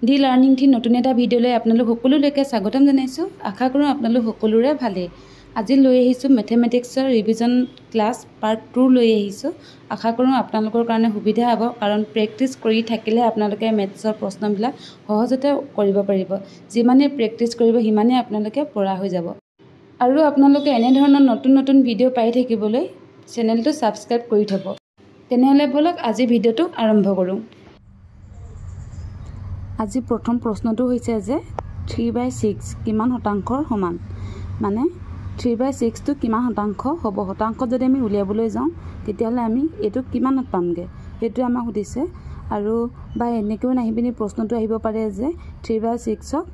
D learning থি নতুন এটা ভিডিঅ'লৈ আপোনালোক সকলোলৈকে স্বাগতম জনাইছোঁ। আশা কৰোঁ আপোনালোক সকলোৰে ভালেই। আজি লৈ আহিছোঁ মেথমেটিক্সৰ ৰিভিজন ক্লাছ পাৰ্ট 2 লৈ আহিছোঁ। আশা কৰোঁ আপোনালোকৰ কাৰণে সুবিধা হ'ব, কাৰণ প্ৰেক্টিছ কৰি থাকিলে আপোনালোকে মেথছৰ প্ৰশ্নবিলাক সহজতে কৰিব পাৰিব। যিমানে প্ৰেক্টিছ কৰিব সিমানে আপোনালোকে পৰা হৈ যাব। আৰু আপোনালোকে এনেধৰণৰ নতুন নতুন ভিডিঅ' পাই থাকিবলৈ চেনেলটো ছাবস্ক্ৰাইব কৰি থ'ব। তেনেহ'লে বলক আজি ভিডিঅ'টো আৰম্ভ কৰোঁ। আজি প্ৰথম প্ৰশ্নটো হৈছে যে 3/6 কিমান শতাংশৰ সমান, মানে 3/6টো কিমান শতাংশ হ'ব। শতাংশ যদি আমি উলিয়াবলৈ যাওঁ তেতিয়াহ'লে আমি এইটো কিমানত পামগৈ সেইটোৱে আমাক সুধিছে। আৰু বা এনেকৈও নাহি পিনি প্ৰশ্নটো আহিব পাৰে যে 3/6ক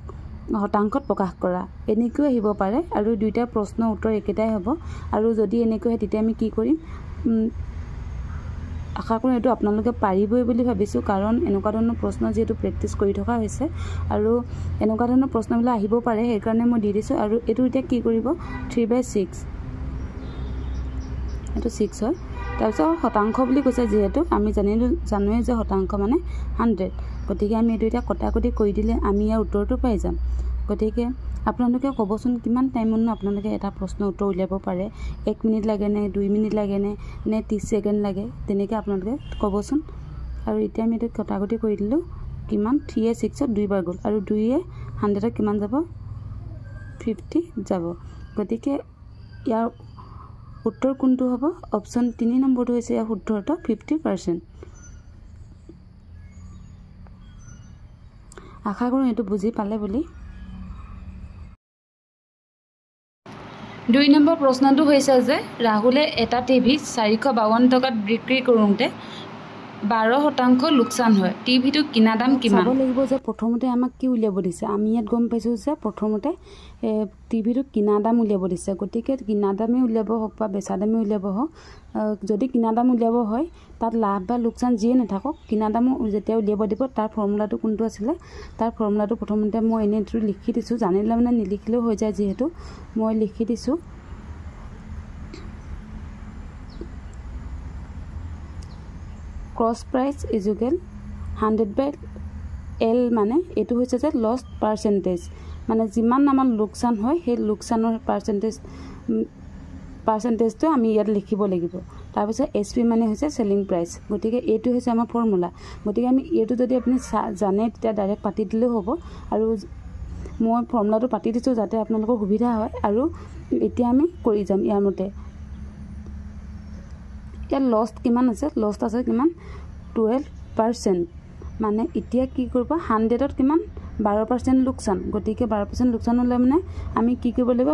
শতাংশত প্ৰকাশ কৰা, এনেকৈও আহিব পাৰে। আৰু দুইটা প্ৰশ্নৰ উত্তৰ একেটাই হ'ব। আৰু যদি এনেকৈ হয় তেতিয়া আমি কি কৰিম, আশা কৰোঁ এইটো আপোনালোকে পাৰিবই বুলি ভাবিছোঁ, কাৰণ এনেকুৱা ধৰণৰ প্ৰশ্ন যিহেতু প্ৰেক্টিছ কৰি থকা হৈছে আৰু এনেকুৱা ধৰণৰ প্ৰশ্নবিলাক আহিব পাৰে, সেইকাৰণে মই দি দিছোঁ। আৰু এইটো এতিয়া কি কৰিব, 3/6 এইটো 6 হয়। তাৰপিছত শতাংশ বুলি কৈছে, যিহেতু আমি জানোৱে যে শতাংশ মানে 100, গতিকে আমি এইটো এতিয়া কটাকটি কৰি দিলে আমি ইয়াৰ উত্তৰটো পাই যাম। গতিকে আপোনালোকে ক'বচোন কিমান টাইমতনো আপোনালোকে এটা প্ৰশ্নৰ উত্তৰ উলিয়াব পাৰে। 1 মিনিট লাগেনে, 2 মিনিট লাগেনে, নে 30 ছেকেণ্ড লাগে, তেনেকৈ আপোনালোকে ক'বচোন। আৰু এতিয়া আমি এইটো কটাকটি কৰি দিলোঁ, কিমান 3য়ে 6ত 2 বাৰ গ'ল, আৰু 2য়ে 100ত কিমান যাব, 50 যাব। গতিকে ইয়াৰ উত্তৰ কোনটো হ'ব, অপশ্যন 3 নম্বৰটো হৈছে ইয়াৰ শুদ্ধ উত্তৰ 50%। আশা কৰোঁ এইটো বুজি পালে বুলি। 2 নম্বৰ প্ৰশ্নটো হৈছে যে ৰাহুলে এটা টিভি 452 টকাত বিক্ৰী কৰোঁতে 12% লোকচান হয়, টিভিটো কিনা দাম কিমান? চাব লাগিব যে প্ৰথমতে আমাক কি উলিয়াব দিছে। আমি ইয়াত গম পাইছোঁ যে প্ৰথমতে টিভিটো কিনা দাম উলিয়াব দিছে, গতিকে কিনা দামেই উলিয়াব হওক বা বেচা দামেই উলিয়াব হওক, যদি কিনা দাম উলিয়াব হয় তাত লাভ বা লোকচান যিয়ে নাথাকক, কিনা দাম যেতিয়া উলিয়াব দিব তাৰ ফৰ্মুলাটো কোনটো আছিলে, তাৰ ফৰ্মুলাটো প্ৰথমতে মই এনেইটো লিখি দিছোঁ, জানিলে মানে নিলিখিলেও হৈ যায়, যিহেতু মই লিখি দিছোঁ। ক্ৰছ প্ৰাইচ ইজুকেল 100/L, মানে এইটো হৈছে যে লষ্ট পাৰ্চেণ্টেজ, মানে যিমান আমাৰ লোকচান হয় সেই লোকচানৰ পাৰ্চেণ্টেজটো আমি ইয়াত লিখিব লাগিব। তাৰপিছত SP মানে হৈছে চেলিং প্ৰাইচ, গতিকে এইটো হৈছে আমাৰ ফৰ্মুলা। গতিকে আমি এইটো যদি আপুনি জানে তেতিয়া ডাইৰেক্ট পাতি দিলেও হ'ব। আৰু মই ফৰ্মুলাটো পাতি দিছোঁ যাতে আপোনালোকৰ সুবিধা হয়। আৰু এতিয়া আমি কৰি যাম ইয়াৰ মতে। ইয়াত লষ্ট কিমান আছে, লষ্ট আছে কিমান 12%, মানে এতিয়া কি কৰিব, 100ত কিমান 12% লোকচান, গতিকে 12% লোকচান হ'লে মানে আমি কি কৰিব লাগিব,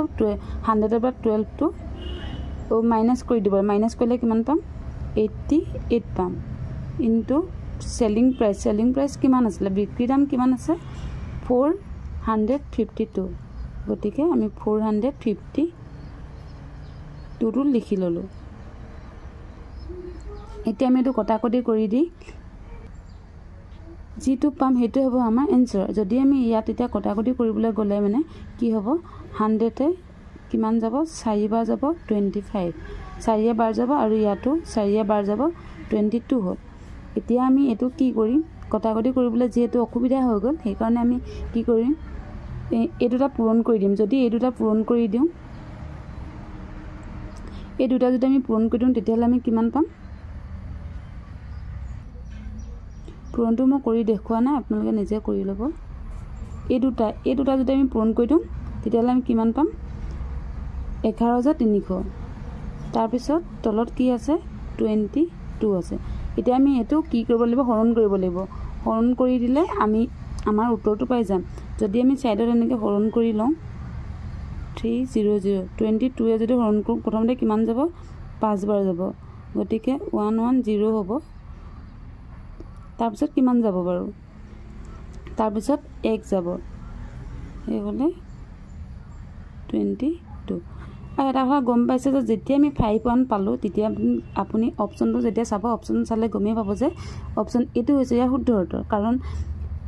100ৰ পৰা 12টো মাইনাছ কৰি দিব। মাইনাছ কৰিলে কিমান পাম, 88 পাম, into selling price. Selling price কিমান আছিলে, বিক্ৰী দাম কিমান আছে 452, গতিকে আমি 452টো লিখি ল'লোঁ। এতিয়া আমি এইটো কটাকটি কৰি দি যিটো পাম সেইটোৱে হ'ব আমাৰ এনচাৰ। যদি আমি ইয়াত এতিয়া কটাকটি কৰিবলৈ গ'লে মানে কি হ'ব, 100তে কিমান যাব, 4 বাৰ যাব 25, 4 বাৰ যাব, আৰু ইয়াতো 4 বাৰ যাব 22 হ'ল। এতিয়া আমি এইটো কি কৰিম, কটাকটি কৰিবলৈ যিহেতু অসুবিধা হৈ গ'ল, সেইকাৰণে আমি কি কৰিম, এই দুটা পূৰণ কৰি দিম। যদি এই দুটা পূৰণ কৰি দিওঁ, এই দুটা যদি আমি পূৰণ কৰি দিওঁ তেতিয়াহ'লে আমি কিমান পাম, পূৰণটো মই কৰি দেখুওৱা নাই, আপোনালোকে নিজে কৰি ল'ব। এই দুটা যদি আমি পূৰণ কৰি দিওঁ তেতিয়াহ'লে আমি কিমান পাম, 11,300। তাৰপিছত তলত কি আছে, 22 আছে। এতিয়া আমি এইটো কি কৰিব লাগিব, হৰণ কৰিব লাগিব। হৰণ কৰি দিলে আমি আমাৰ উত্তৰটো পাই যাম। যদি আমি ছাইডত এনেকৈ হৰণ কৰি লওঁ, 300, 22য়ে যদি হৰণ কৰোঁ প্ৰথমতে কিমান যাব, 5 বাৰ যাব, গতিকে 110 হ'ব। তাৰপিছত কিমান যাব বাৰু, তাৰপিছত 1 যাব, এই হ'লে 22। আৰু এটা কথা গম পাইছে যে যেতিয়া আমি 5 পালোঁ তেতিয়া আপুনি অপশ্যনটো যেতিয়া চাব, অপশ্যন চালে গমেই পাব যে অপশ্যন এইটো হৈছে ইয়াৰ শুদ্ধ উত্তৰ, কাৰণ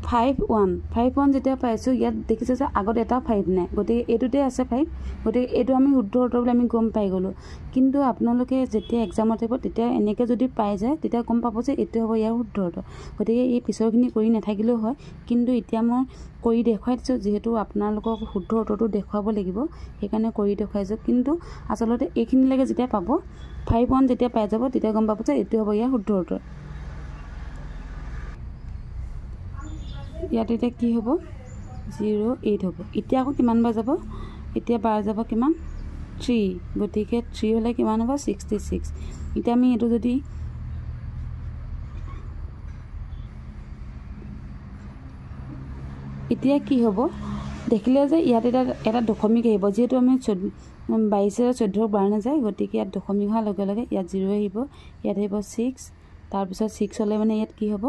5 যেতিয়া পাইছোঁ ইয়াত দেখিছে যে আগত এটা 5 নাই, গতিকে এইটোতে আছে 5, গতিকে এইটো আমি শুদ্ধ উত্তৰ বুলি আমি গম পাই গ'লোঁ। কিন্তু আপোনালোকে যেতিয়া এক্সামত আহিব তেতিয়া এনেকৈ যদি পাই যায় তেতিয়া গম পাব যে এইটো হ'ব ইয়াৰ শুদ্ধ উত্তৰ। গতিকে এই পিছৰখিনি কৰি নাথাকিলেও হয়, কিন্তু এতিয়া মই কৰি দেখুৱাই দিছোঁ, যিহেতু আপোনালোকক শুদ্ধ উত্তৰটো দেখুৱাব লাগিব সেইকাৰণে কৰি দেখুৱাইছোঁ। কিন্তু আচলতে এইখিনিলৈকে যেতিয়া পাব 5 যেতিয়া পাই যাব তেতিয়া গম পাব যে এইটো হ'ব ইয়াৰ শুদ্ধ উত্তৰ। ইয়াত এতিয়া কি হ'ব 08 হ'ব। এতিয়া আকৌ কিমান বাৰ যাব, এতিয়া বাৰ যাব কিমান 3, গতিকে 3 হ'লে কিমান হ'ব 66। এতিয়া আমি এইটো যদি এতিয়া কি হ'ব দেখিলে যে ইয়াত এটা দশমিক আহিব, যিহেতু আমি 22 14 বাৰ নাযায়, গতিকে ইয়াত দশমিক হোৱাৰ লগে লগে ইয়াত 0 আহিব, ইয়াত আহিব 6, তাৰপিছত 6 হ'লে মানে ইয়াত কি হ'ব,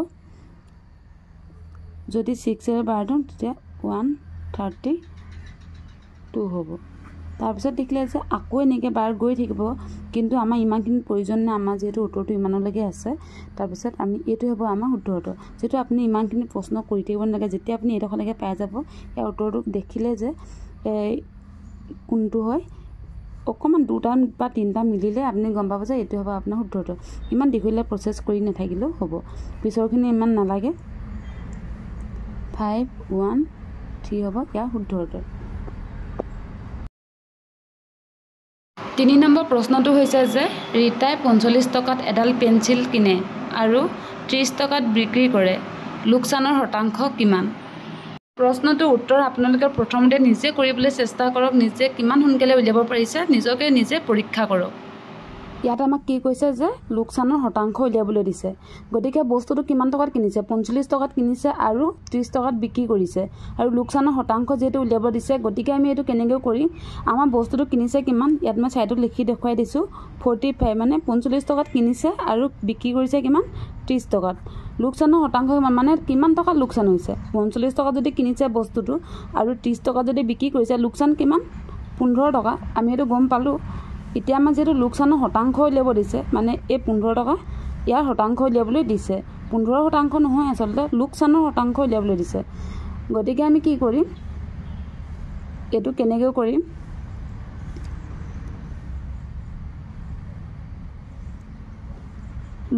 যদি 6 বাৰ দিওঁ তেতিয়া 132 হ'ব। তাৰপিছত দেখিলে যে আকৌ এনেকৈ বাৰ গৈ থাকিব, কিন্তু আমাৰ ইমানখিনি প্ৰয়োজন নাই, আমাৰ যিহেতু উত্তৰটো ইমানলৈকে আছে। তাৰপিছত আমি এইটো হ'ব আমাৰ শুদ্ধ উত্তৰ। যিহেতু আপুনি ইমানখিনি প্ৰশ্ন কৰি থাকিব নালাগে, যেতিয়া আপুনি এইডোখৰলৈকে পাই যাব ইয়াৰ উত্তৰটো দেখিলে যে কোনটো হয়, অকণমান 2টা বা 3টা মিলিলে আপুনি গম পাব যে এইটো হ'ব আপোনাৰ শুদ্ধ উত্তৰ। ইমান দীঘলীয়া প্ৰচেছ কৰি নাথাকিলেও হ'ব, পিছৰখিনি ইমান নালাগে। 5 1 3 হ'ব ইয়াৰ শুদ্ধ উত্তৰ। 3 নম্বৰ প্ৰশ্নটো হৈছে যে ৰীতাই 45 টকাত এডাল পেঞ্চিল কিনে আৰু 30 টকাত বিক্ৰী কৰে, লোকচানৰ শতাংশ কিমান? প্ৰশ্নটোৰ উত্তৰ আপোনালোকে প্ৰথমতে নিজে কৰিবলৈ চেষ্টা কৰক, নিজে কিমান সোনকালে উলিয়াব পাৰিছে নিজকে নিজে পৰীক্ষা কৰক। ইয়াত আমাক কি কৈছে যে লোকচানৰ শতাংশ উলিয়াবলৈ দিছে, গতিকে বস্তুটো কিমান টকাত কিনিছে 45 টকাত কিনিছে আৰু 30 টকাত বিক্ৰী কৰিছে, আৰু লোকচানৰ শতাংশ যিহেতু উলিয়াব দিছে, গতিকে আমি এইটো কেনেকৈ কৰিম, আমাৰ বস্তুটো কিনিছে কিমান, ইয়াত মই ছাইডত লিখি দেখুৱাই দিছোঁ 45, মানে 45 টকাত কিনিছে আৰু বিক্ৰী কৰিছে কিমান 30 টকাত। লোকচানৰ শতাংশ কিমান, মানে কিমান টকাত লোকচান হৈছে, 45 টকাত যদি কিনিছে বস্তুটো আৰু 30 টকাত যদি বিক্ৰী কৰিছে, লোকচান কিমান 15 টকা, আমি এইটো গম পালোঁ। এতিয়া আমাৰ যিহেতু লোকচানৰ শতাংশ উলিয়াব দিছে, মানে এই 15 টকা ইয়াৰ শতাংশ উলিয়াবলৈ দিছে, 15% নহয় আচলতে লোকচানৰ শতাংশ উলিয়াবলৈ দিছে। গতিকে আমি কি কৰিম, এইটো কেনেকৈ কৰিম,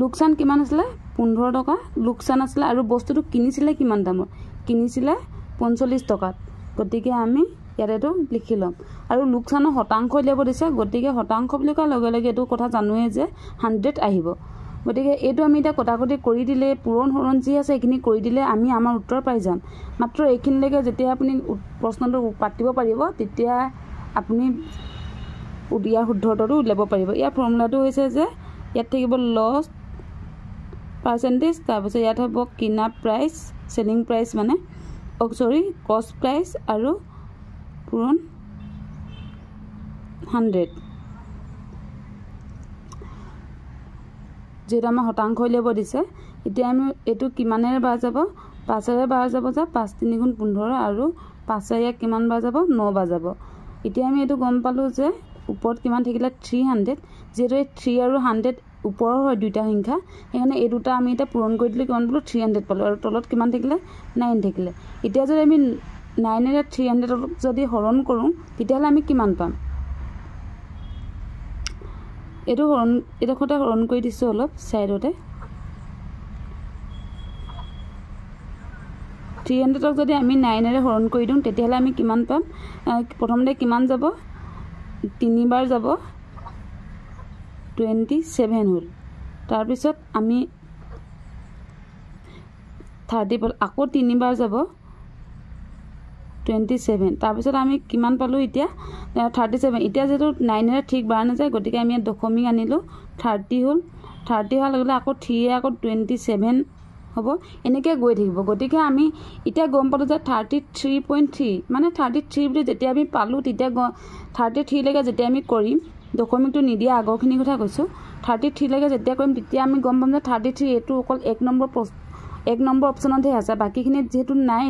লোকচান কিমান আছিলে 15 টকা লোকচান আছিলে, আৰু বস্তুটো কিনিছিলে কিমান দামত, কিনিছিলে 45 টকাত, গতিকে আমি ইয়াত এইটো লিখি ল'ম। আৰু লোকচানৰ শতাংশ উলিয়াব দিছে, গতিকে শতাংশ বুলি কোৱাৰ লগে লগে এইটো কথা জানোৱে যে 100 আহিব। গতিকে এইটো আমি এতিয়া কটাকটি কৰি দিলে, পূৰণ হৰণ যি আছে এইখিনি কৰি দিলে আমি আমাৰ উত্তৰ পাই যাম। মাত্ৰ এইখিনিলৈকে যেতিয়া আপুনি প্ৰশ্নটো পাতিব পাৰিব তেতিয়া আপুনি ইয়াৰ শুদ্ধ উত্তৰটো উলিয়াব পাৰিব। ইয়াৰ ফৰ্মুলাটো হৈছে যে ইয়াত থাকিব লছ পাৰ্চেণ্টেজ, তাৰপিছত ইয়াত হ'ব কিনা প্ৰাইচ, চেলিং প্ৰাইচ মানে কষ্ট প্ৰাইচ, আৰু পূৰণ 100। যিহেতু আমাৰ শতাংশ উলিয়াব দিছে, এতিয়া আমি এইটো কিমানেৰে বাৰ যাব, 5ৰে বাৰ যাব যে 5 3 গুণ 15, আৰু 5ৰে ইয়াক কিমান বাৰ যাব 9 বাৰ যাব। এতিয়া আমি এইটো গম পালোঁ যে ওপৰত কিমান থাকিলে 300, যিহেতু এই 3 আৰু 100 ওপৰৰ হয় দুইটা সংখ্যা, সেইকাৰণে এই দুটা আমি এতিয়া পূৰণ কৰি দিলোঁ, কিমান পালোঁ 300 পালোঁ, আৰু তলত কিমান থাকিলে 9 থাকিলে। এতিয়া যদি আমি 9ৰে 300 যদি হৰণ কৰোঁ তেতিয়াহ'লে আমি কিমান পাম, এইটো এইডোখৰতে হৰণ কৰি দিছোঁ অলপ ছাইডতে। 300ক যদি আমি 9ৰে হৰণ কৰি দিওঁ তেতিয়াহ'লে আমি কিমান পাম, প্ৰথমতে কিমান যাব 3 বাৰ যাব 27 হ'ল, তাৰপিছত আমি 30 পালোঁ, আকৌ 3 বাৰ যাব 27, তাৰপিছত আমি কিমান পালোঁ এতিয়া 37। এতিয়া যিহেতু 9ৰে ঠিক বাৰ নাযায়, গতিকে আমি ইয়াত দশমিক আনিলোঁ 30 হ'ল, 30 হোৱাৰ লগে লগে আকৌ 3ৰে আকৌ 27 হ'ব, এনেকৈ গৈ থাকিব। গতিকে আমি এতিয়া গম পালোঁ যে 33.3, মানে 33 বুলি যেতিয়া আমি পালোঁ তেতিয়া 33লৈকে যেতিয়া আমি কৰিম, দশমিকটো নিদিয়া আগৰখিনিৰ কথা কৈছোঁ, 33লৈকে যেতিয়া কৰিম তেতিয়া আমি গম পাম যে 33 এইটো অকল 1 নম্বৰ অপশ্যনতহে আছে, বাকীখিনিত যিহেতু নাই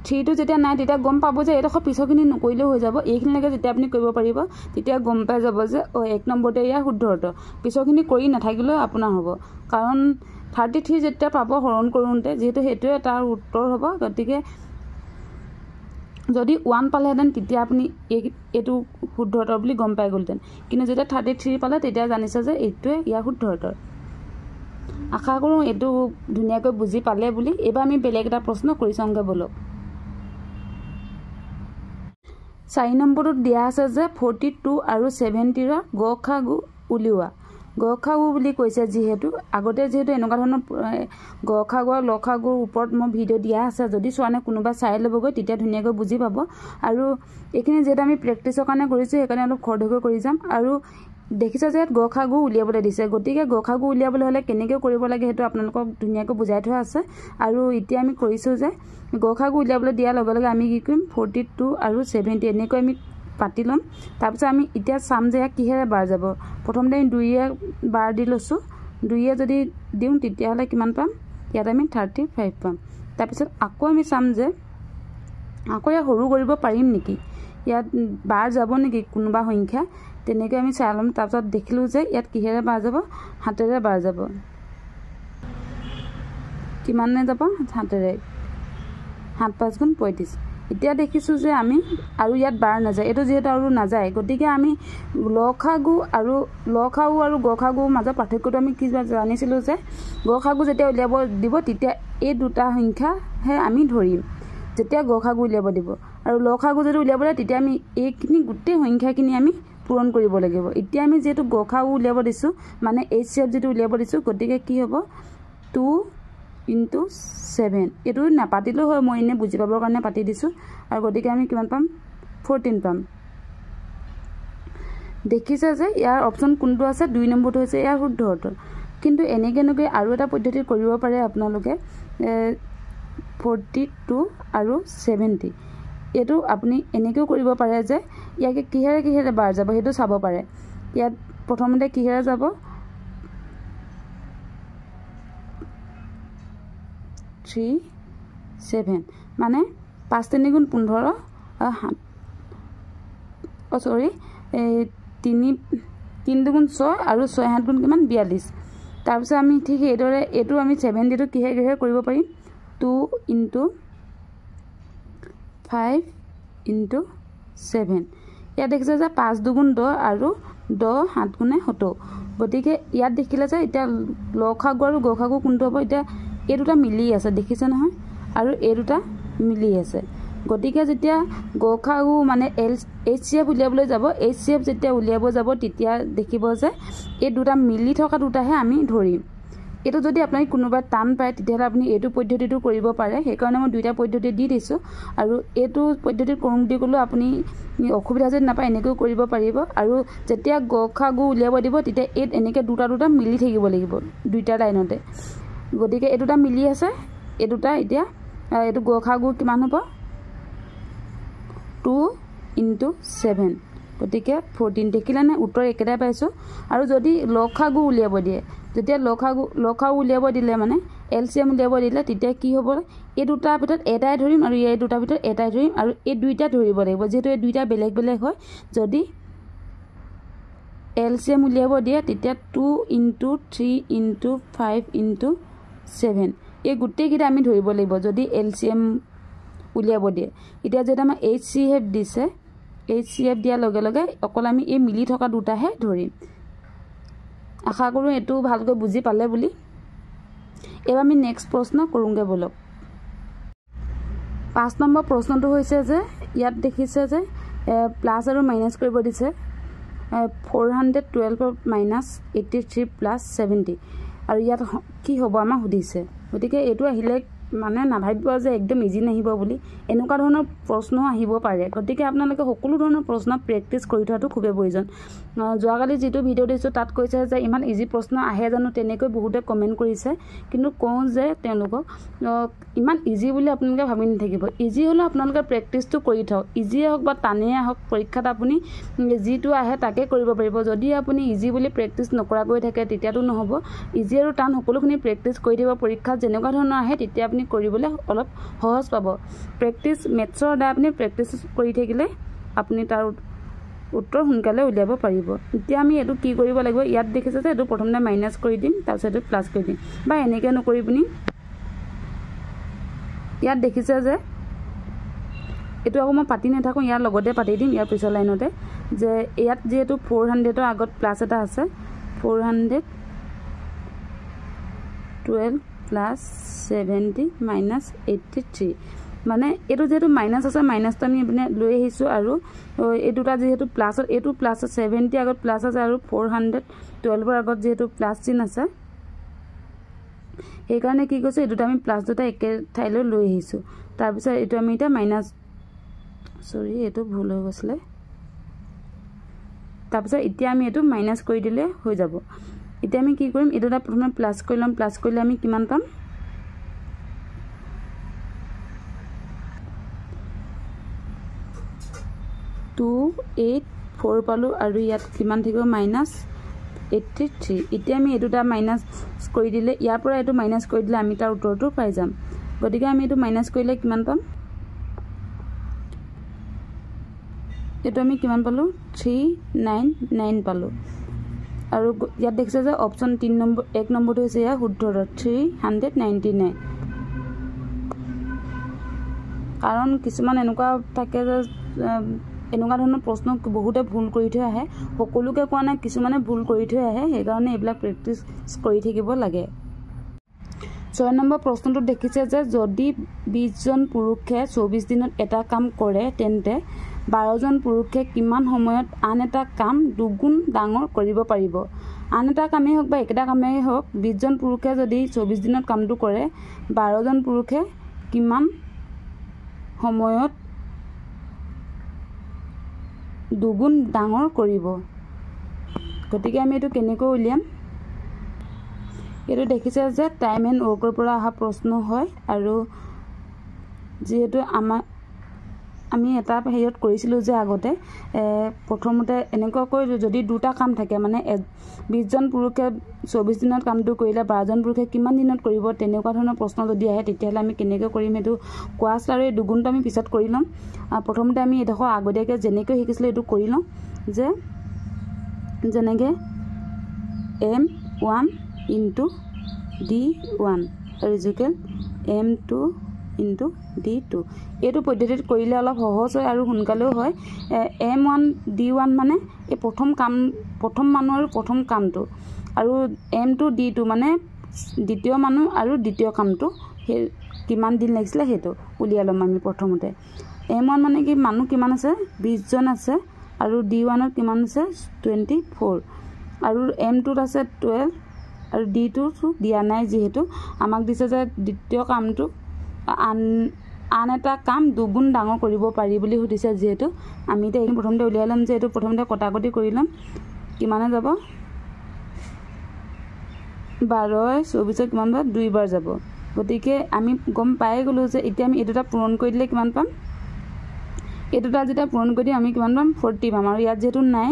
3টো যেতিয়া নাই তেতিয়া গম পাব যে এইডোখৰ পিছৰখিনি নকৰিলেও হৈ যাব। এইখিনিলৈকে যেতিয়া আপুনি কৰিব পাৰিব তেতিয়া গম পাই যাব যে 1 নম্বৰতে ইয়াৰ শুদ্ধ উত্তৰ, পিছৰখিনি কৰি নাথাকিলেও আপোনাৰ হ'ব, কাৰণ 33 যেতিয়া পাব হৰণ কৰোঁতে যেহেতু সেইটোৱে তাৰ উত্তৰ হ'ব গতিকে যদি 1 পালেহেঁতেন তেতিয়া আপুনি এইটো শুদ্ধ উত্তৰ বুলি গম পাই গ'লহেঁতেন কিন্তু যেতিয়া 33 পালে তেতিয়া জানিছে যে এইটোৱে ইয়াৰ শুদ্ধ উত্তৰ আশা কৰোঁ এইটো ধুনীয়াকৈ বুজি পালে বুলি এবাৰ আমি বেলেগ এটা প্ৰশ্ন কৰি চাওঁগে বলক 4 নম্বৰটোত দিয়া আছে যে 42 আৰু 70 ৰ গসাগু উলিওৱা গসাগু বুলি কৈছে যেহেতু আগতে যেহেতু এনেকুৱা ধৰণৰ গসাগু আৰু লসাগুৰ ওপৰত মই ভিডিঅ' দিয়া আছে যদি চোৱা নাই কোনোবা চাই ল'বগৈ তেতিয়া ধুনীয়াকৈ বুজি পাব আৰু এইখিনি যেহেতু আমি প্ৰেক্টিছৰ কাৰণে কৰিছোঁ সেইকাৰণে অলপ খৰধকৈ কৰি যাম আৰু দেখিছে যে গসাগু উলিয়াবলৈ দিছে গতিকে গসাগু উলিয়াবলৈ হ'লে কেনেকৈ কৰিব লাগে সেইটো আপোনালোকক ধুনীয়াকৈ বুজাই থোৱা আছে আৰু এতিয়া আমি কৰিছোঁ যে গসাগু উলিয়াবলৈ দিয়াৰ লগে লগে আমি কি কৰিম 42 আৰু 70 এনেকৈ আমি পাতি ল'ম তাৰপিছত আমি এতিয়া চাম যে কিহেৰে বাৰ যাব প্ৰথমতে আমি 2য়ে বাৰ দি লৈছোঁ 2য়ে যদি দিওঁ তেতিয়াহ'লে কিমান পাম ইয়াত আমি 35 পাম তাৰপিছত আকৌ আমি চাম যে আকৌ ইয়াত সৰু কৰিব পাৰিম নেকি ইয়াত বাৰ যাব নেকি কোনোবা সংখ্যা তেনেকৈ আমি চাই ল'ম তাৰপিছত দেখিলোঁ যে ইয়াত কিহেৰে বাৰ যাব হাতেৰে বাৰ যাব কিমানে যাব হাতেৰে 7 5 গুণ 35 এতিয়া দেখিছোঁ যে আমি আৰু ইয়াত বাৰ নাযায় এইটো যেহেতু আৰু নাযায় গতিকে আমি লসাগু আৰু গসাগুৰ মাজৰ পাৰ্থক্যটো আমি কি জানিছিলোঁ যে গসাগু যেতিয়া উলিয়াব দিব তেতিয়া এই দুটা সংখ্যাহে আমি ধৰিম যেতিয়া গসাগু উলিয়াব দিব আৰু লসাগু যদি উলিয়াব দিয়ে তেতিয়া আমি এইখিনি গোটেই সংখ্যাখিনি আমি পূৰণ কৰিব লাগিব এতিয়া আমি যেহেতু গসাগু উলিয়াব দিছোঁ মানে HCF যেটো উলিয়াব দিছোঁ গতিকে কি হ'ব 2 into 7 এইটো নাপাতিলেও হয় মই এনে বুজি পাবৰ কাৰণে পাতি দিছোঁ আৰু গতিকে আমি কিমান পাম 14 পাম দেখিছে যে ইয়াৰ অপশ্যন কোনটো আছে 2 নম্বৰটো হৈছে ইয়াৰ শুদ্ধ উত্তৰ কিন্তু এনেকৈ আৰু এটা পদ্ধতি কৰিব পাৰে আপোনালোকে 42 আৰু 70 এইটো আপুনি এনেকৈও কৰিব পাৰে যে ইয়াকে কিহেৰে বাৰ যাব সেইটো চাব পাৰে ইয়াত প্ৰথমতে কিহেৰে যাব 3 7 মানে 5 3 গুণ 15 সৰি 3 গুণ 6 আৰু 6 7 গুণ কিমান 42 তাৰপিছত আমি ঠিক এইদৰে এইটো আমি 70টো কিহেৰে কৰিব পাৰিম 2 into 5 into 7 ইয়াত দেখিছে যে 5 2 গুণ 10 আৰু 10 7 গুণে 70 গতিকে ইয়াত দেখিলে যে এতিয়া লসাগু আৰু গসাগু কোনটো হ'ব এতিয়া এই দুটা মিলি আছে দেখিছে নহয় আৰু এই দুটা মিলি আছে গতিকে যেতিয়া গসাগু মানে HCF উলিয়াবলৈ যাব HCF যেতিয়া উলিয়াব যাব তেতিয়া দেখিব যে এই দুটা মিলি থকা দুটাহে আমি ধৰিম এইটো যদি আপুনি কোনোবাই টান পায় তেতিয়াহ'লে আপুনি এইটো পদ্ধতিটো কৰিব পাৰে সেইকাৰণে মই দুইটা পদ্ধতি দি দিছোঁ আৰু এইটো পদ্ধতি কৰোঁ বুলি ক'লেও আপুনি অসুবিধা যদি নাপায় এনেকৈ কৰিব পাৰিব আৰু যেতিয়া গসাগু উলিয়াব দিব তেতিয়া এই এনেকৈ দুটা মিলি থাকিব লাগিব দুইটা লাইনতে গতিকে এই দুটা মিলি আছে এই দুটা এতিয়া এইটো গসাগু কিমান হ'ব 2 into 7 গতিকে 14 দেখিলেনে উত্তৰ একেটাই পাইছোঁ আৰু যদি লসাগু উলিয়াব দিয়ে যেতিয়া লসাগু উলিয়াব দিলে মানে LCM উলিয়াব দিলে তেতিয়া কি হ'ব এই দুটাৰ ভিতৰত এটাই ধৰিম আৰু এই দুটাৰ ভিতৰত এটাই ধৰিম আৰু এই দুইটা ধৰিব লাগিব যেহেতু এই দুইটা বেলেগ বেলেগ হয় যদি LCM উলিয়াব দিয়ে তেতিয়া 2 into 3 into 5 into 7 এই গোটেইকেইটা আমি ধৰিব লাগিব যদি LCM উলিয়াব দিয়ে এতিয়া যেটা আমাৰ HCF দিছে HCF দিয়াৰ লগে লগে অকল আমি এই মিলি থকা দুটাহে ধৰিম আশা কৰোঁ এটো ভালকৈ বুজি পালে বুলি এবাৰ আমি নেক্সট প্ৰশ্ন কৰোঁগে বলক 5 নম্বৰ প্ৰশ্নটো হৈছে যে ইয়াত দেখিছে যে প্লাস আৰু মাইনাস কৰিব দিছে 412 minus 83 plus 70 আৰু ইয়াত কি হ'ব আমাক সুধিছে গতিকে এটো আহিলে মানে নাভাবিব যে একদম ইজি নাহিব বুলি এনেকুৱা ধৰণৰ প্ৰশ্ন আহিব পাৰে গতিকে আপোনালোকে সকলো ধৰণৰ প্ৰশ্ন প্ৰেক্টিছ কৰি থোৱাটো খুবেই প্ৰয়োজন যোৱাকালি যেটো ভিডিও দিছোঁ তাত কৈছে যে ইমান ইজি প্ৰশ্ন আহে জানো তেনেকৈ বহুতে কমেন্ট কৰিছে কিন্তু কওঁ যে তেওঁলোকক ইমান ইজি বুলি আপোনালোকে ভাবি নাথাকিব ইজি হলো আপোনালোকে প্ৰেক্টিছটো কৰি থওক ইজি হওক বা টানে হওক পৰীক্ষাত আপুনি যেটো আহে তাকে কৰিব পাৰিব যদি আপুনি ইজি বুলি প্ৰেক্টিছ নকৰাকৈ থাকে তেতিয়াতো নহব ইজি আৰু টান সকলোখিনি প্ৰেক্টিছ কৰি দিব পৰীক্ষাত যেনেকুৱা ধৰণৰ আহে তেতিয়া আপুনি কৰিবলৈ অলপ সহজ পাব প্ৰেক্টিছ মেথছৰ দ্বাৰা আপুনি প্ৰেক্টিছ কৰি থাকিলে আপুনি তাৰ উত্তৰ সোনকালে উলিয়াব পাৰিব। এতিয়া আমি এইটো কি কৰিব লাগিব, ইয়াত দেখিছে যে এইটো প্ৰথমতে মাইনাছ কৰি দিম, তাৰপিছত এইটো প্লাছ কৰি দিম, বা এনেকৈ নকৰি পিনি ইয়াত দেখিছে যে এইটো আকৌ মই পাতি নাথাকোঁ, ইয়াৰ লগতে পাতি দিম ইয়াৰ পিছৰ লাইনতে, যে ইয়াত যিহেতু 400ৰ আগত প্লাছ এটা আছে, 412 প্লাছ 70 মাইনাছ 83, মানে এইটো যিহেতু মাইনাছ আছে, মাইনাছটো আমি এইপিনে লৈ আহিছোঁ, আৰু এই দুটা যিহেতু প্লাছত, এইটো প্লাছত 70 আগত প্লাছ আছে, আৰু 412ৰ আগত যিহেতু প্লাছ চিন আছে, সেইকাৰণে কি কৈছোঁ, এই দুটা আমি প্লাছ দুটা একে ঠাইলৈ লৈ আহিছোঁ। তাৰপিছত এইটো আমি এতিয়া মাইনাছ, এইটো ভুল হৈ গৈছিলে, তাৰপিছত এতিয়া আমি এইটো মাইনাছ কৰি দিলে হৈ যাব। এতিয়া আমি কি কৰিম, এইটো এটা প্ৰথমে প্লাছ কৰি ল'ম, প্লাছ কৰিলে আমি কিমান পাম, 284 পালোঁ, আৰু ইয়াত কিমান থাকিব মাইনাছ 83। এতিয়া আমি এই দুটা মাইনাছ কৰি দিলে, ইয়াৰ পৰা এইটো মাইনাছ কৰি দিলে আমি তাৰ উত্তৰটো পাই যাম। গতিকে আমি এইটো মাইনাছ কৰিলে কিমান পাম, এইটো আমি কিমান পালোঁ, 399 পালোঁ। আৰু ইয়াত দেখিছে যে অপশ্যন 1 নম্বৰটো হৈছে ইয়াৰ শুদ্ধ উত্তৰ 399। কাৰণ কিছুমান এনেকুৱা থাকে যে এনেকুৱা ধৰণৰ প্ৰশ্ন বহুতে ভুল কৰি থৈ আহে, সকলোকে কোৱা নাই, কিছুমানে ভুল কৰি থৈ আহে, সেইকাৰণে এইবিলাক প্ৰেক্টিছ কৰি থাকিব লাগে। 6 নম্বৰ প্ৰশ্নটোত দেখিছে যে যদি 20 জন পুৰুষে 24 দিনত এটা কাম কৰে, তেন্তে 12 জন পুৰুষে কিমান সময়ত আন এটা কাম দুগুণ ডাঙৰ কৰিব পাৰিব। আন এটা কামেই হওক বা একেটা কামেই হওক, 20 জন পুৰুষে যদি 24 দিনত কামটো কৰে, 12 জন পুৰুষে কিমান সময়ত দুগুণ ডাঙৰ কৰিব। গতিকে আমি এইটো কেনেকৈ উলিয়াম, এইটো দেখিছে যে টাইম এণ্ড ৱৰ্কৰ পৰা অহা প্ৰশ্ন হয়, আৰু যিহেতু আমি এটা হেৰিয়ত কৰিছিলোঁ যে আগতে প্ৰথমতে এনেকুৱাকৈ যদি দুটা কাম থাকে, মানে 20 জন পুৰুষে 24 দিনত কামটো কৰিলে 12 জন পুৰুষে কিমান দিনত কৰিব, তেনেকুৱা ধৰণৰ প্ৰশ্ন যদি আহে, তেতিয়াহ'লে আমি কেনেকৈ কৰিম সেইটো কোৱা আছে, আৰু এই দুগুণটো আমি পিছত কৰি ল'ম। প্ৰথমতে আমি এডোখৰ আগতীয়াকৈ যেনেকৈ শিকিছিলোঁ এইটো কৰি লওঁ, যে যেনেকৈ M1 ইনটু D1 আৰু ইজুকেল M2 ইনটু D2। এইটো পদ্ধতিত কৰিলে অলপ সহজ হয় আৰু সোনকালেও হয়। M1 D1 মানে এই প্ৰথম মানুহ আৰু প্ৰথম কামটো, আৰু M2 D2 মানে দ্বিতীয় মানুহ আৰু দ্বিতীয় কামটো, সেই কিমান দিন লাগিছিলে সেইটো উলিয়াই ল'ম আমি প্ৰথমতে। M1 মানে কি, মানুহ কিমান আছে, 20 জন আছে, আৰু D1ত কিমান আছে, 24, আৰু M2ত আছে 12, আৰু D2টো দিয়া নাই, যিহেতু আমাক দিছে যে দ্বিতীয় কামটো আন এটা কাম দুগুণ ডাঙৰ কৰিব পাৰি বুলি সুধিছে, যিহেতু আমি এতিয়া এইখিনি প্ৰথমতে উলিয়াই ল'ম, যে এইটো প্ৰথমতে কটাকটি কৰি ল'ম, কিমানে যাব, 12 24 কিমান বাৰ, 2 বাৰ যাব। গতিকে আমি গম পাই গ'লোঁ যে এতিয়া আমি এই দুটা পূৰণ কৰি দিলে কিমান পাম, এই দুটা যেতিয়া পূৰণ কৰি দিম আমি কিমান পাম, 40 পাম, আৰু ইয়াত যিহেতু নাই,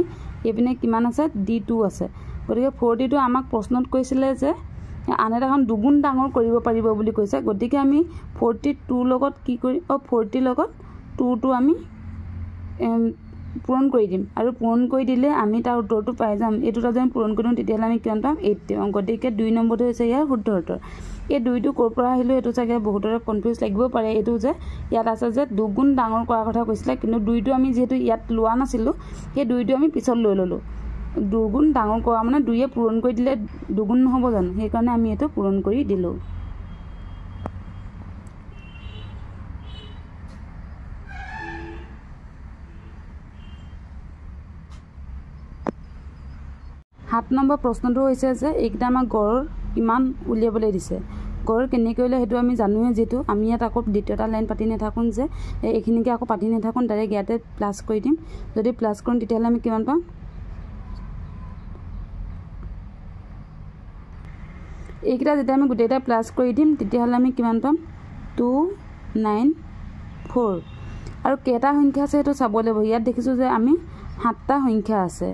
এইপিনে কিমান আছে, D2 আছে। গতিকে 40টো আমাক প্ৰশ্নত কৈছিলে যে আন এটা কাম দুগুণ ডাঙৰ কৰিব পাৰিব বুলি কৈছে। গতিকে আমি 42 লগত কি কৰিম, 40 লগত 2টো আমি পূৰণ কৰি দিম, আৰু পূৰণ কৰি দিলে আমি তাৰ উত্তৰটো পাই যাম। এই দুটা যদি আমি পূৰণ কৰি দিওঁ তেতিয়াহ'লে আমি কিমান পাম, 80 পাম। গতিকে 2 নম্বৰটো হৈছে ইয়াৰ শুদ্ধ উত্তৰ। এই 2টো ক'ৰ পৰা আহিলোঁ এইটো চাগে বহুতৰে কনফিউজ লাগিব পাৰে, এইটো যে ইয়াত আছে যে দুগুণ ডাঙৰ কৰাৰ কথা কৈছিলে, কিন্তু 2টো আমি যিহেতু ইয়াত লোৱা নাছিলোঁ, সেই 2টো আমি পিছত লৈ ল'লোঁ। দুগুণ ডাঙৰ কৰা মানে 2য়ে পূৰণ কৰি দিলে দুগুণ নহ'ব জানো, সেইকাৰণে আমি এইটো পূৰণ কৰি দিলোঁ। সাত নম্বৰ প্ৰশ্নটো হৈছে যে এইকেইটা আমাক গড় কিমান উলিয়াবলৈ দিছে। গড় কেনেকৈ উলিয়াই সেইটো আমি জানোৱে, যিহেতু আমি ইয়াত আকৌ দ্বিতীয়টা লাইন পাতি নাথাকোঁ, যে এইখিনিকে আকৌ পাতি নাথাকোঁ, ডাইৰেক্ট ইয়াতে প্লাছ কৰি দিম। যদি প্লাছ কৰিম তেতিয়াহ'লে আমি কিমান পাম, এইকেইটা যেতিয়া আমি গোটেইকেইটা প্লাছ কৰি দিম তেতিয়াহ'লে আমি কিমান পাম, 294। আৰু কেইটা সংখ্যা আছে সেইটো চাব লাগিব। ইয়াত দেখিছোঁ যে আমি 7টা সংখ্যা আছে,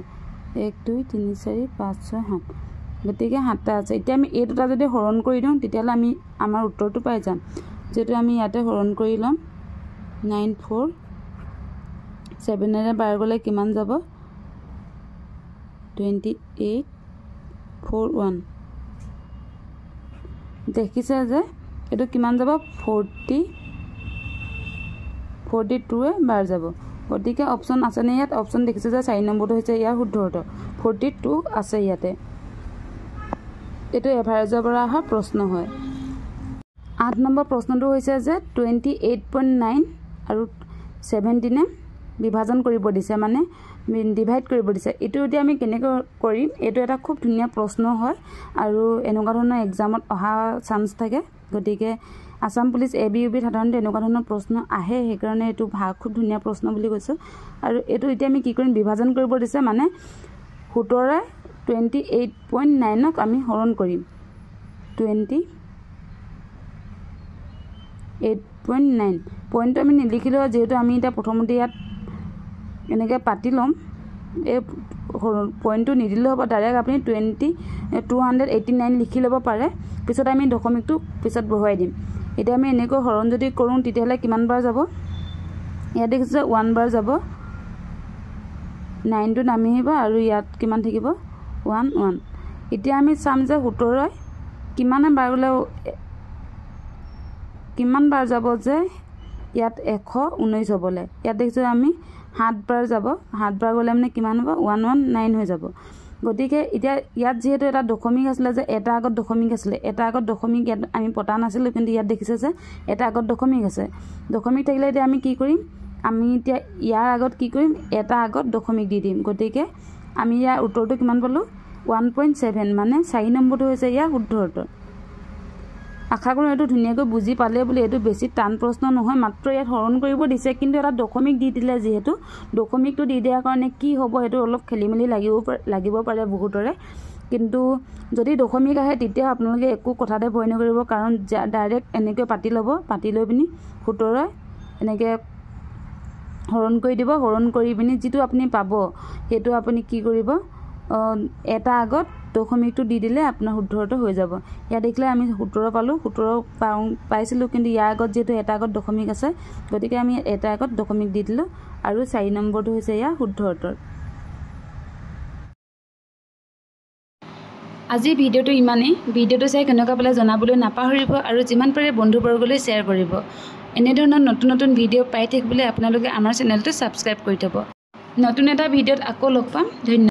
1 2 3 4 5 6 7, গতিকে 7টা আছে। এতিয়া আমি এই দুটা যদি হৰণ কৰি দিওঁ তেতিয়াহ'লে আমি আমাৰ উত্তৰটো পাই যাম, যিহেতু আমি ইয়াতে হৰণ কৰি ল'ম। 94 7ৰে বাৰ গ'লে কিমান যাব, 28 41 দেখিছে যে এটো কিমান যাব 42 বাৰ যাব গতিকে অপচন আছে নে ইয়াত অপচন দেখিছে যে 4 নম্বৰটো হৈছে ইয়াৰ শুদ্ধ উত্তৰ 42 আছে ইয়াতে এটো এভাৰেজৰ পৰা অহা প্ৰশ্ন হয় 8 নম্বৰ প্ৰশ্নটো হৈছে যে 28.9 আৰু 17 বিভাজন কৰিব দিছে মানে ডিভাইড কৰিব দিছে এটো এতিয়া আমি কেনেকৈ কৰিম এটো এটা খুব ধুনীয়া প্ৰশ্ন হয় আৰু এনেকুৱা ধৰণৰ এক্সামত অহা চান্স থাকে গতিকে আসাম পুলিচ এবিইউবি সাধাৰণতে এনেকুৱা ধৰণৰ প্ৰশ্ন আহে সেই কাৰণে এটো খুব ধুনীয়া প্ৰশ্ন বুলি কৈছো আৰু এটো এতিয়া আমি কি কৰিম বিভাজন কৰিব দিছে মানে 17 28.9 ক আমি হৰণ কৰিম 28.9 পইণ্ট আমি নিলিখিলো যেহেতু আমি এটা প্ৰথমতে ইয়াত এনেকৈ পাতি লম এই পইণ্টটো নিদিলে হ'ব ডাইৰেক্ট আপুনি 289 লিখি ল'ব পাৰে পিছত আমি দশমিকটো পিছত বহাই দিম এতিয়া আমি এনেকৈ হৰণ যদি কৰোঁ তেতিয়াহ'লে কিমান বাৰ যাব ইয়াত দেখিছে 1 বাৰ যাব 9 টো নামি আহিব আৰু ইয়াত কিমান থাকিব 1 1 এতিয়া আমি চাম যে 17 কিমান বাৰ যাব যে ইয়াত 119 হ'বলে ইয়াত দেখিছো আমি 7 বাৰ যাব 7 বাৰ গলে মানে কিমান হ'ব 119 হৈ যাব গতিকে এতিয়া ইয়াত যেহেতু এটা দশমিক আছিল যে এটা আগত দশমিক আছিল এটা আগত দশমিক ইয়াত আমি পতা নাছিল কিন্তু ইয়াত দেখিছে যে এটা আগত দশমিক আছে দশমিক থাকিলে এতিয়া আমি কি কৰিম আমি এতিয়া ইয়াৰ আগত কি কৰিম এটা আগত দশমিক দি দিম গতিকে আমি ইয়াৰ উত্তৰটো কিমান পালো 1.7 মানে 4 নম্বৰটো হৈছে ইয়াৰ শুদ্ধ উত্তৰ আশা কৰো এটো ধুনিয়াকৈ বুজি পালে বুলি এটো বেছি টান প্ৰশ্ন নহয় মাত্ৰ ইয়াত হৰণ কৰিব দিছে কিন্তু এটা দশমিক দি দিলে যেহেতু দশমিকটো দি দিয়াৰ কাৰণে কি হ'ব এটো অলপ খেলিমেলি লাগিব পাৰে বহুতৰে কিন্তু যদি দশমিক আহে তেতিয়া আপোনালোকে একো কথাতে ভয় নকৰিব কাৰণ ডাইৰেক্ট এনেকৈ পাতি ল'ব পাতি লৈ পিনি 17 এনেকৈ হৰণ কৰি দিব হৰণ কৰি পিনি যেটো আপুনি পাব হেতু আপুনি কি কৰিব এটা আগত দশমিকটো দি দিলে আপোনাৰ শুদ্ধ উত্তৰ হৈ যাব ইয়া দেখিলে আমি 17 পালো 17 পাইছিলো কিন্তু ইয়াৰ আগত যেটো এটা আগত দশমিক আছে গতিকে আমি এটা আগত দশমিক দি দিলো আৰু 4 নম্বৰটো হৈছে ইয়াৰ শুদ্ধ উত্তৰ আজি ভিডিওটো ইমানেই ভিডিওটো চাই কেনেকুৱা পালে জনাবলৈ নাপাহৰিব আৰু যিমান পাৰে বন্ধুবৰ্গলৈ শ্বেয়াৰ কৰিব এনে ধৰণৰ নতুন ভিডিও পাই থাকিবলৈ আপোনালোকে আমাৰ চেনেলটো সাবস্ক্ৰাইব কৰি থব নতুন এটা ভিডিওত আকৌ লগ পাম ধন্যবাদ